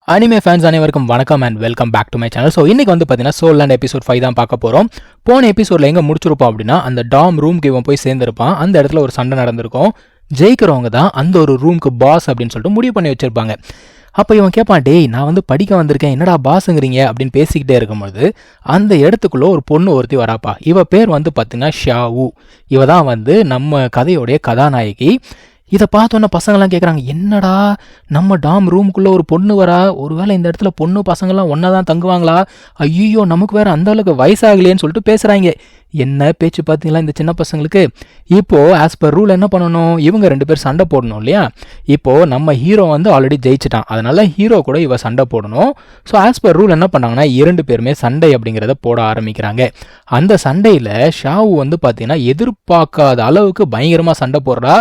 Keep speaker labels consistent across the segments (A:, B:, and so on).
A: Anime fans அனைவருக்கும் வணக்கம் and welcome back to my channel. So இன்னைக்கு வந்து பார்த்தீங்கன்னா சோல் எபிசோட் 5 தான் பார்க்க போகிறோம். போன எபிசோடில் எங்கே முடிச்சிருப்போம் அப்படின்னா, அந்த டாம் ரூம்க்கு இவன் போய் சேர்ந்திருப்பான். அந்த இடத்துல ஒரு சண்டை நடந்திருக்கும். ஜெயிக்கிறவங்க தான் அந்த ஒரு ரூமுக்கு பாஸ் அப்படின்னு சொல்லிட்டு முடிவு பண்ணி வச்சிருப்பாங்க. அப்போ இவன் கேட்பான், டேய் நான் வந்து படிக்க வந்திருக்கேன், என்னடா பாஸுங்கிறீங்க அப்படின்னு பேசிக்கிட்டே இருக்கும்போது அந்த இடத்துக்குள்ளே ஒரு பொண்ணு ஒருத்தி வராப்பா. இவ பேர் வந்து பார்த்தீங்கன்னா ஷாவு. இவ தான் வந்து நம்ம கதையோடைய கதாநாயகி. இதை பார்த்தோன்னே பசங்கள்லாம் கேட்குறாங்க, என்னடா நம்ம டாம் ரூமுக்குள்ளே ஒரு பொண்ணு வரா, ஒருவேளை இந்த இடத்துல பொண்ணு பசங்கள்லாம் ஒன்றா தான் தங்குவாங்களா, ஐயோ நமக்கு வேறு அந்த அளவுக்கு வயசாகலையேன்னு சொல்லிட்டு பேசுகிறாங்க. என்ன பேச்சு பார்த்தீங்களா இந்த சின்ன பசங்களுக்கு. இப்போது ஆஸ் பர் ரூல் என்ன பண்ணணும், இவங்க 2 பேர் சண்டை போடணும் இல்லையா. இப்போது நம்ம ஹீரோ வந்து ஆல்ரெடி ஜெயிச்சிட்டான், அதனால் ஹீரோ கூட இவ சண்டை போடணும். ஸோ ஆஸ் பர் ரூல் என்ன பண்ணாங்கன்னா 2 பேருமே சண்டை அப்படிங்கிறத போட ஆரம்பிக்கிறாங்க. அந்த சண்டையில் ஷாவு வந்து பார்த்தீங்கன்னா எதிர்பார்க்காத அளவுக்கு பயங்கரமாக சண்டை போடுறா.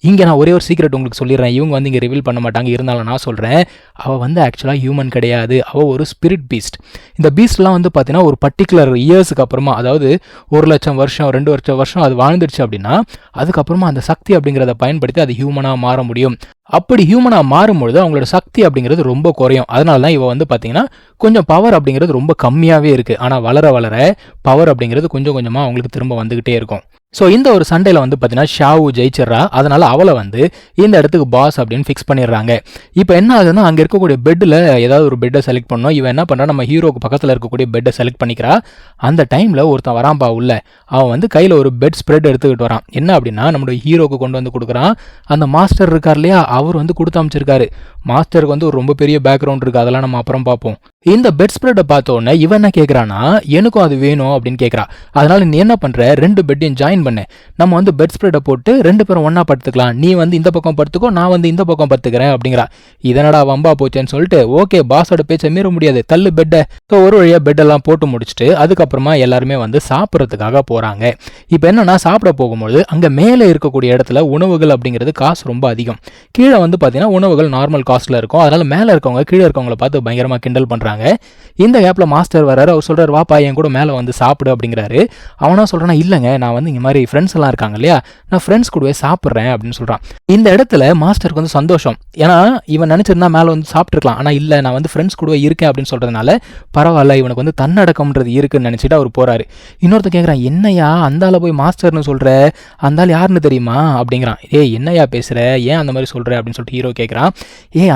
A: இங்கே நான் ஒரே ஒரு சீக்ரெட் உங்களுக்கு சொல்லிடுறேன், இவங்க வந்து இங்கே ரிவீல் பண்ண மாட்டாங்க, இருந்தாலும் நான் சொல்கிறேன். அவள் வந்து ஆக்சுவலாக ஹியூமன் கிடையாது, அவள் ஒரு ஸ்பிரிட் பீஸ்ட். இந்த பீஸ்ட்லாம் வந்து பார்த்தீங்கன்னா ஒரு பர்டிகுலர் இயர்ஸுக்கு அப்புறமா, அதாவது 1,00,000 வருஷம் 2 வருஷம் அது வாழ்ந்துடுச்சு அப்படின்னா அதுக்கப்புறமா அந்த சக்தி அப்படிங்கிறத பயன்படுத்தி அது ஹியூமனாக மாற முடியும். அப்படி ஹியூமனாக மாறும்பொழுது அவங்களோட சக்தி அப்படிங்கிறது ரொம்ப குறையும். அதனால தான் இவ வந்து பார்த்தீங்கன்னா கொஞ்சம் பவர் அப்படிங்கிறது ரொம்ப கம்மியாகவே இருக்குது. ஆனால் வளர வளர பவர் அப்படிங்கிறது கொஞ்சம் கொஞ்சமாக அவங்களுக்கு திரும்ப வந்துக்கிட்டே இருக்கும். ஸோ இந்த ஒரு சண்டையில் வந்து பார்த்தீங்கன்னா ஷாவு ஜெயிச்சிட்றா. அதனால் அவளை வந்து இந்த இடத்துக்கு பாஸ் அப்படின்னு ஃபிக்ஸ் பண்ணிடுறாங்க. இப்போ என்ன ஆகுதுன்னா, அங்கே இருக்கக்கூடிய பெட்டில் ஏதாவது ஒரு பெட்டை செலக்ட் பண்ணோம். இவன் என்ன பண்ணுறா, நம்ம ஹீரோக்கு பக்கத்தில் இருக்கக்கூடிய பெட்டை செலக்ட் பண்ணிக்கிறா. அந்த டைமில் ஒருத்தன் வரான்பா உள்ள. அவன் வந்து கையில் ஒரு பெட் ஸ்ப்ரெட் எடுத்துக்கிட்டு வரான். என்ன அப்படின்னா, நம்மளோட ஹீரோக்கு கொண்டு வந்து கொடுக்குறான். அந்த மாஸ்டர் இருக்கார் இல்லையா, அவர் வந்து கொடுத்து அமைச்சிருக்காரு. மாஸ்டருக்கு வந்து ஒரு ரொம்ப பெரிய பேக்ரவுண்ட் இருக்குது, அதெல்லாம் நம்ம அப்புறம் பார்ப்போம். இந்த பெட் ஸ்ப்ரெட்டை பார்த்தோன்னே இவன் என்ன கேட்குறான்னா, எனக்கும் அது வேணும் அப்படின்னு கேட்குறா. அதனால் நீ என்ன பண்ணுற, 2 பெட்டையும் ஜாயின் பண்ணு, நம்ம வந்து பெட் ஸ்ப்ரெட்டை போட்டு 2 பேரும் ஒன்றா படுத்துக்கலாம், நீ வந்து இந்த பக்கம் படுத்துக்கோ, நான் வந்து இந்த பக்கம் படுத்துக்கிறேன் அப்படிங்கிறா. இதனடா வம்பா போச்சேன்னு சொல்லிட்டு, ஓகே பாஸோட பேச்சை மீற முடியாது, தள்ளு பெட்டை. ஸோ ஒரு வழியாக பெட்டெல்லாம் போட்டு முடிச்சுட்டு அதுக்கப்புறமா எல்லாருமே வந்து சாப்பிட்றதுக்காக போகிறாங்க. இப்போ என்னன்னா, சாப்பிட போகும்போது அங்கே மேலே இருக்கக்கூடிய இடத்துல உணவுகள் அப்படிங்கிறது காசு ரொம்ப அதிகம். கீழே வந்து பார்த்தீங்கன்னா உணவுகள் நார்மல் காஸ்ட்டில் இருக்கும். அதனால் மேலே இருக்கவங்க கீழே இருக்கவங்கள பார்த்து பயங்கரமாக கிண்டல் பண்ணுறாங்க. இந்த கேப்பில் மாஸ்டர் வராரு. அவர் சொல்கிறார், வாப்பா என் கூட மேலே வந்து சாப்பிடு அப்படிங்கிறாரு. அவனா சொல்கிறானா, இல்லைங்க நான் வந்து இங்கே மாதிரி ஃப்ரெண்ட்ஸ் எல்லாம் இருக்காங்க இல்லையா, நான் ஃப்ரெண்ட்ஸ் கூடவே சாப்பிட்றேன் அப்படின்னு சொல்கிறான். இந்த இடத்துல மாஸ்டருக்கு வந்து சந்தோஷம். ஏன்னா இவன் நினச்சிருந்தா மேலே வந்து சாப்பிட்ருக்கலாம், ஆனால் இல்லை நான் வந்து ஃப்ரெண்ட்ஸ் கூடவே இருக்கேன் அப்படின்னு சொல்கிறதுனால பரவாயில்ல, இவனுக்கு வந்து தன்னடக்கம்ன்றது இருக்குன்னு நினச்சிட்டு அவர் போகிறாரு. இன்னொருத்த கேட்குறான், என்னையா அந்த ஆளை போய் மாஸ்டர்னு சொல்கிற, அந்த ஆள் யாருன்னு தெரியுமா அப்படிங்கிறான். என்னையா பேசுகிற, ஏன் அந்த மாதிரி சொல்கிற அப்படின்னு சொல்லிட்டு ஹீரோ கேட்குறான்.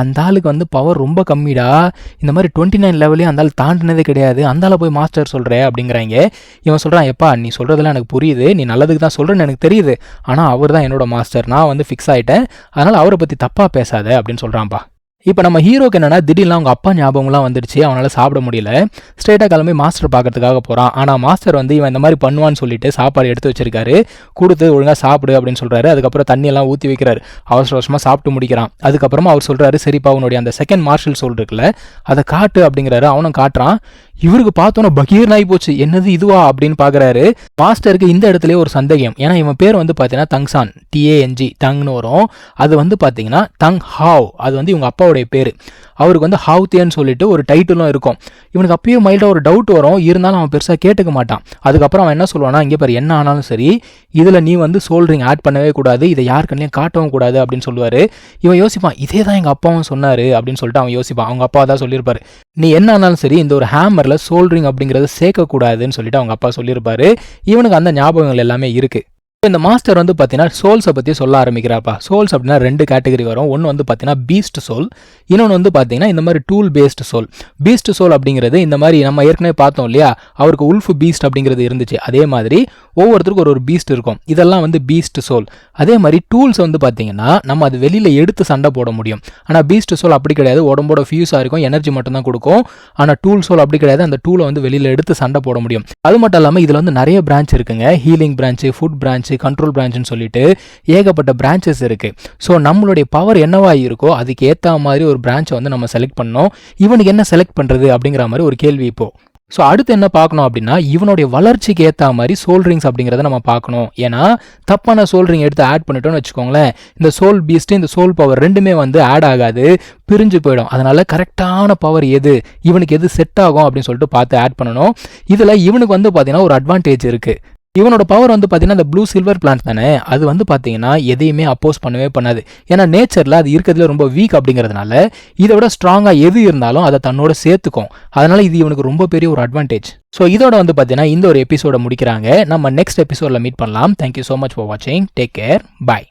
A: அந்த ஆளுக்கு வந்து பவர் ரொம்ப கம்மிடா, இந்த மாதிரி 29 லெவலையும் அந்த ஆள் தாண்டினதே கிடையாது, அந்த ஆளை போய் மாஸ்டர் சொல்கிற அப்படிங்கிறாங்க. இவன் சொல்கிறான், எப்பா நீ சொல்கிறதெல்லாம் எனக்கு புரியுது, நீ நல்லதுக்கு தான் சொல்கிறேன்னு எனக்கு தெரியுது, ஆனால் அவர் தான் என்னோட மாஸ்டர், நான் வந்து ஃபிக்ஸ் ஆகிட்டேன், அதனால் அவரை பற்றி தப்பாக பேசாத அப்படின்னு சொல்கிறான்ப்பா. இப்போ நம்ம ஹீரோக்கு என்னன்னா, திடீர்னு அவங்க அப்பா ஞாபகம்லாம் வந்துடுச்சு, அவனால் சாப்பிட முடியல. ஸ்ட்ரெயிட்டாக கிளம்பி மாஸ்டர் பார்க்கறதுக்காக போகிறான். ஆனால் மாஸ்டர் வந்து இவன் இந்த மாதிரி பண்ணுவான்னு சொல்லிட்டு சாப்பாடு எடுத்து வச்சிருக்காரு, கொடுத்து ஒழுங்காக சாப்பிடு அப்படின்னு சொல்கிறாரு. அதுக்கப்புறம் தண்ணியெல்லாம் ஊற்றி வைக்கிறாரு. அவசர அவசரமாக சாப்பிட்டு முடிக்கிறான். அதுக்கப்புறமா அவர் சொல்கிறாரு, சரிப்பா உன்னுடைய அந்த செகண்ட் மார்ஷல் சோல் இருக்குல்ல அதை காட்டு அப்படிங்கிறாரு. அவனும் காட்டுறான். இவருக்கு பார்த்தோன்னா பகீர் நாய் போச்சு, என்னது இதுவா அப்படின்னு பார்க்குறாரு. மாஸ்டருக்கு இந்த இடத்துலேயே ஒரு சந்தேகம். ஏன்னா இவன் பேர் வந்து பார்த்தீங்கன்னா தங்சான், TANG தங்னு வரும். அது வந்து பார்த்தீங்கன்னா தங் ஹாவ், அது வந்து இவங்க அப்பாவுடைய பேர். அவருக்கு வந்து ஹாவ்தேன்னு சொல்லிட்டு ஒரு டைட்டிலும் இருக்கும். இவனுக்கு அப்பயும் மைல்டாக ஒரு டவுட் வரும், இருந்தாலும் அவன் பெருசாக கேட்டுக்க மாட்டான். அதுக்கப்புறம் அவன் என்ன சொல்லுவானா, இங்கே பாரு என்ன ஆனாலும் சரி இதில் நீ வந்து சோல்ரிங் ஆட் பண்ணவே கூடாது, இதை யார் கண்ணையும் காட்டவும் கூடாது அப்படின்னு சொல்லுவார். இவன் யோசிப்பான், இதே தான் எங்கள் அப்பாவும் சொன்னார் அப்படின்னு சொல்லிட்டு அவன் யோசிப்பான். அவங்க அப்பா தான் சொல்லியிருப்பாரு, நீ என்ன ஆனாலும் சரி இந்த ஒரு ஹேமரில் சோல்ரிங் அப்படிங்கிறத சேர்க்கக்கூடாதுன்னு சொல்லிட்டு அவங்க அப்பா சொல்லியிருப்பாரு. இவனுக்கு அந்த ஞாபகங்கள் எல்லாமே இருக்குது. இந்த மாஸ்டர் வந்து பார்த்தீங்கன்னா சோல்ஸை பற்றி சொல்ல ஆரம்பிக்கிறாப்பா. சோல்ஸ் அப்படின்னா 2 கேட்டகரி வரும். ஒன்று வந்து பார்த்தீங்கன்னா பீஸ்ட் சோல், இன்னொன்று வந்து பார்த்தீங்கன்னா இந்த மாதிரி tool beast soul. Beast soul அப்படிங்கிறது இந்த மாதிரி நம்ம ஏற்கனவே பார்த்தோம் இல்லையா, அவருக்கு உல்ஃப் பீஸ்ட் அப்படிங்கிறது இருந்துச்சு, அதே மாதிரி ஒவ்வொருத்தருக்கும் ஒரு பீஸ்ட் இருக்கும். இதெல்லாம் வந்து பீஸ்ட் சோல். அதே மாதிரி டூல்ஸ் வந்து பார்த்தீங்கன்னா நம்ம அது வெளியில் எடுத்து சண்டை போட முடியும். ஆனால் பீஸ்ட் சோல் அப்படி கிடையாது, உடம்போட ஃபியூஸாக இருக்கும், எனர்ஜி மட்டும் தான் கொடுக்கும். ஆனால் டூல் சோல் அப்படி கிடையாது, அந்த டூலை வந்து வெளியில் எடுத்து சண்டை போட முடியும். அது மட்டும் இல்லாமல் இதில் வந்து நிறைய பிரான்ச் இருக்குங்க. Healing branch, food branch, control பிரான்ச்னு சொல்லிட்டு ஏகப்பட்ட பிரான்ச்சஸ் இருக்கு. ஸோ நம்மளுடைய பவர் என்னவா இருக்கோ அதுக்கு ஏற்ற மாதிரி ஒரு பிரான்ச்சை வந்து நம்ம செலக்ட் பண்ணோம். இவனுக்கு என்ன செலக்ட் பண்ணுறது அப்படிங்கிற மாதிரி ஒரு கேள்வி இப்போ. ஸோ அடுத்து என்ன பார்க்கணும் அப்படின்னா, இவனுடைய வளர்ச்சிக்கு ஏற்ற மாதிரி சோல்ரிங்ஸ் அப்படிங்கிறத நம்ம பார்க்கணும். ஏன்னா தப்பான சோல்ரிங் எடுத்து ஆட் பண்ணிட்டோம்னு வச்சுக்கோங்களேன், இந்த சோல் பீஸ்ட்டு இந்த சோல் பவர் ரெண்டுமே வந்து ஆட் ஆகாது, பிரிஞ்சு போயிடும். அதனால கரெக்டான பவர் எது, இவனுக்கு எது செட் ஆகும் அப்படின்னு சொல்லிட்டு பார்த்து ஆட் பண்ணணும். இதில் இவனுக்கு வந்து பார்த்தீங்கன்னா ஒரு அட்வான்டேஜ் இருக்குது. இவனோட பவர் வந்து பார்த்தீங்கன்னா அந்த ப்ளூ சில்வர் பிளான்ட் தானே, அது வந்து பார்த்தீங்கன்னா எதையுமே அப்போஸ் பண்ணவே பண்ணாது. ஏன்னா நேச்சரில் அது இருக்கிறதுல ரொம்ப வீக் அப்படிங்கிறதுனால இதை விட ஸ்ட்ராங்காக எது இருந்தாலும் அதை தன்னோட சேர்த்துக்கும். அதனால இது இவனுக்கு ரொம்ப பெரிய ஒரு அட்வான்டேஜ். ஸோ இதோட வந்து பார்த்தீங்கன்னா இந்த ஒரு எபிசோட முடிக்கிறாங்க. நம்ம நெக்ஸ்ட் எபிசோடில் மீட் பண்ணலாம். தேங்க்யூ ஸோ மச் ஃபார் வாட்சிங். Take care. பாய்.